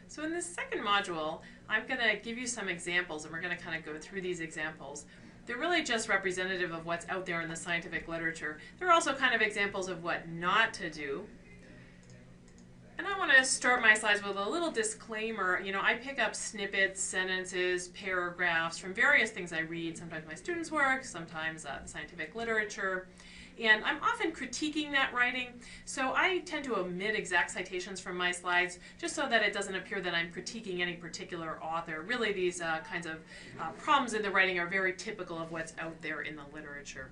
So in this second module, I'm going to give you some examples, and we're going to kind of go through these examples. They're really just representative of what's out there in the scientific literature. They're also kind of examples of what not to do. And I want to start my slides with a little disclaimer. You know, I pick up snippets, sentences, paragraphs from various things I read, sometimes my students' work, sometimes the scientific literature. And I'm often critiquing that writing, so I tend to omit exact citations from my slides just so that it doesn't appear that I'm critiquing any particular author. Really, these kinds of problems in the writing are very typical of what's out there in the literature.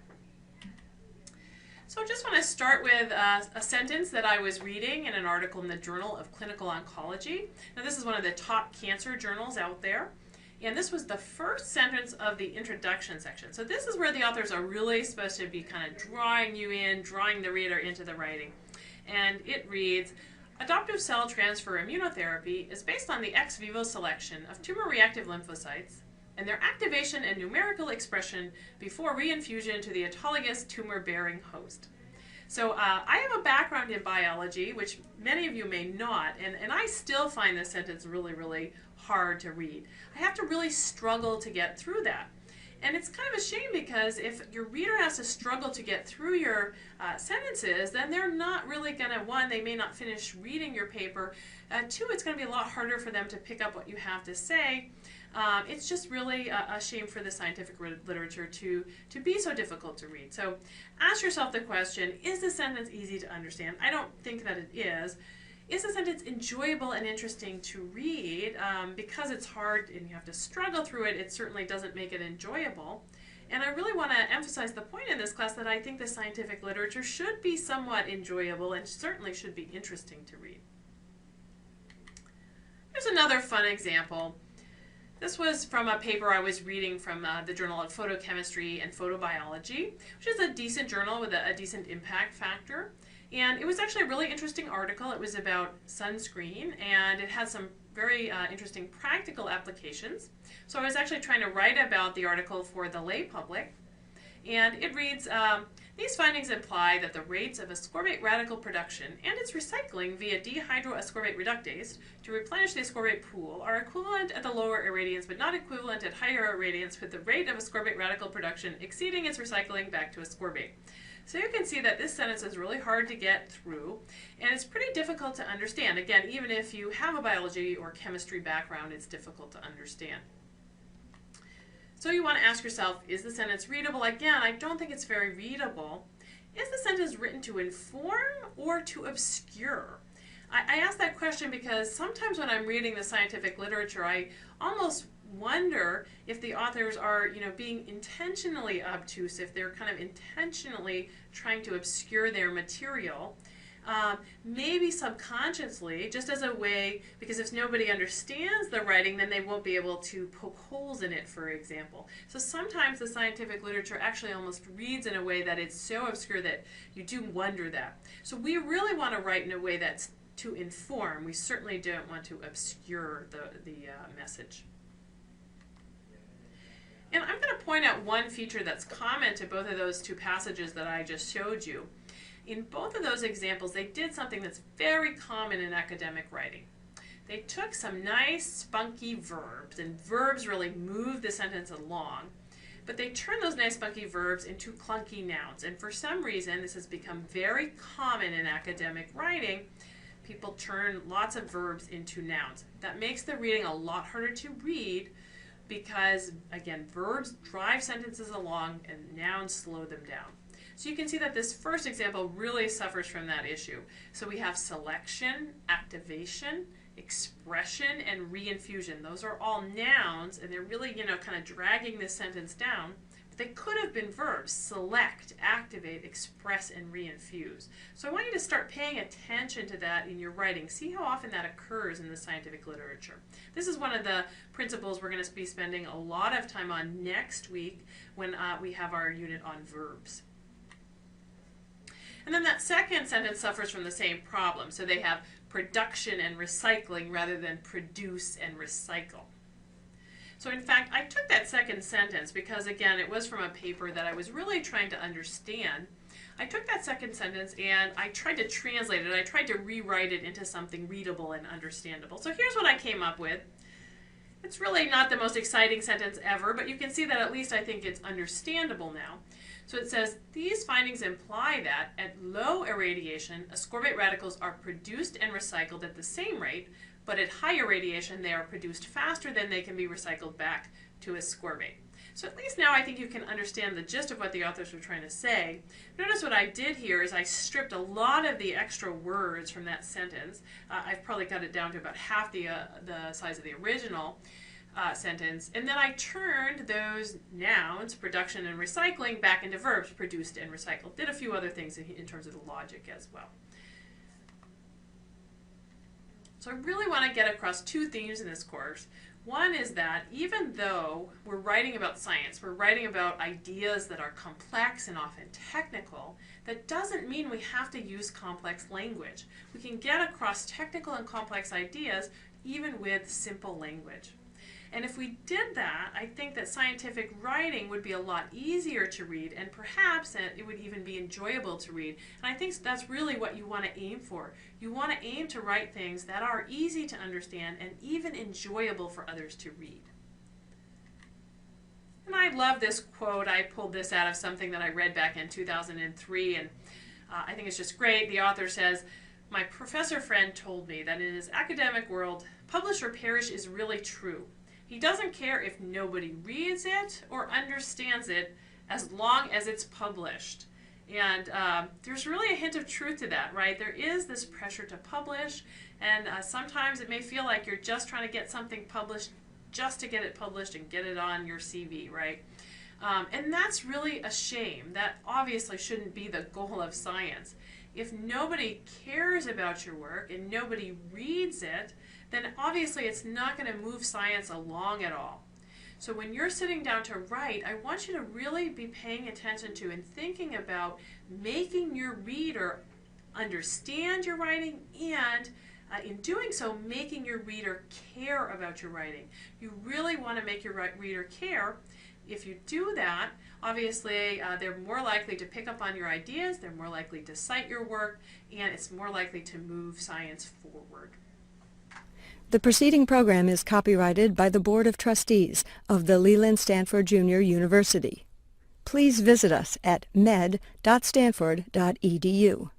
So I just want to start with a sentence that I was reading in an article in the Journal of Clinical Oncology. Now, this is one of the top cancer journals out there. And this was the first sentence of the introduction section. So this is where the authors are really supposed to be kind of drawing you in, drawing the reader into the writing. And it reads, adoptive cell transfer immunotherapy is based on the ex vivo selection of tumor-reactive lymphocytes and their activation and numerical expression before reinfusion into the autologous tumor-bearing host. So I have a background in biology, which many of you may not, and I still find this sentence really, really hard to read. I have to really struggle to get through that. And it's kind of a shame because if your reader has to struggle to get through your sentences, then they're not really going to, one, they may not finish reading your paper. Two, it's going to be a lot harder for them to pick up what you have to say. It's just really a shame for the scientific literature to be so difficult to read. So ask yourself the question, is the sentence easy to understand? I don't think that it is. Is the sentence enjoyable and interesting to read? Because it's hard and you have to struggle through it, it certainly doesn't make it enjoyable. And I really want to emphasize the point in this class that I think the scientific literature should be somewhat enjoyable and certainly should be interesting to read. Here's another fun example. This was from a paper I was reading from the Journal of Photochemistry and Photobiology, which is a decent journal with a decent impact factor. And it was actually a really interesting article. It was about sunscreen, and it had some very interesting practical applications. So I was actually trying to write about the article for the lay public. And it reads, these findings imply that the rates of ascorbate radical production and its recycling via dehydroascorbate reductase to replenish the ascorbate pool are equivalent at the lower irradiance but not equivalent at higher irradiance, with the rate of ascorbate radical production exceeding its recycling back to ascorbate. So you can see that this sentence is really hard to get through, and it's pretty difficult to understand. Again, even if you have a biology or chemistry background, it's difficult to understand. So you want to ask yourself, is the sentence readable? Again, I don't think it's very readable. Is the sentence written to inform or to obscure? I ask that question because sometimes when I'm reading the scientific literature, I almost wonder if the authors are, being intentionally obtuse, if they're kind of intentionally trying to obscure their material. Maybe subconsciously, just as a way, because if nobody understands the writing, then they won't be able to poke holes in it, for example. So sometimes the scientific literature actually almost reads in a way that it's so obscure that you do wonder that. So we really want to write in a way that's to inform. We certainly don't want to obscure the message. And I'm going to point out one feature that's common to both of those two passages that I just showed you. In both of those examples, they did something that's very common in academic writing. They took some nice, spunky verbs, and verbs really move the sentence along, but they turned those nice, spunky verbs into clunky nouns. And for some reason, this has become very common in academic writing. People turn lots of verbs into nouns. That makes the reading a lot harder to read because, again, verbs drive sentences along and nouns slow them down. So you can see that this first example really suffers from that issue. So we have selection, activation, expression, and reinfusion. Those are all nouns, and they're really, kind of dragging this sentence down. But they could have been verbs: select, activate, express, and reinfuse. So I want you to start paying attention to that in your writing. See how often that occurs in the scientific literature. This is one of the principles we're going to be spending a lot of time on next week when we have our unit on verbs. And then that second sentence suffers from the same problem. So they have production and recycling rather than produce and recycle. So in fact, I took that second sentence because, again, it was from a paper that I was really trying to understand. I took that second sentence and I tried to translate it. I tried to rewrite it into something readable and understandable. So here's what I came up with. It's really not the most exciting sentence ever, but you can see that at least I think it's understandable now. So it says, these findings imply that at low irradiation, ascorbate radicals are produced and recycled at the same rate, but at high irradiation, they are produced faster than they can be recycled back to ascorbate. So at least now I think you can understand the gist of what the authors were trying to say. Notice what I did here is I stripped a lot of the extra words from that sentence. I've probably cut it down to about half the size of the original sentence, and then I turned those nouns, production and recycling, back into verbs, produced and recycled. Did a few other things in terms of the logic as well. So I really want to get across two themes in this course. One is that even though we're writing about science, we're writing about ideas that are complex and often technical, that doesn't mean we have to use complex language. We can get across technical and complex ideas even with simple language. And if we did that, I think that scientific writing would be a lot easier to read, and perhaps it would even be enjoyable to read. And I think that's really what you want to aim for. You want to aim to write things that are easy to understand and even enjoyable for others to read. And I love this quote. I pulled this out of something that I read back in 2003, and I think it's just great. The author says, "My professor friend told me that in his academic world, publish or perish is really true. He doesn't care if nobody reads it or understands it as long as it's published." And there's really a hint of truth to that, right? There is this pressure to publish, and sometimes it may feel like you're just trying to get something published just to get it published and get it on your CV, right? And that's really a shame. That obviously shouldn't be the goal of science. If nobody cares about your work and nobody reads it, then obviously it's not going to move science along at all. So when you're sitting down to write, I want you to really be paying attention to and thinking about making your reader understand your writing, and in doing so, making your reader care about your writing. You really want to make your reader care. If you do that, obviously they're more likely to pick up on your ideas, they're more likely to cite your work, and it's more likely to move science forward. The preceding program is copyrighted by the Board of Trustees of the Leland Stanford Junior University. Please visit us at med.stanford.edu.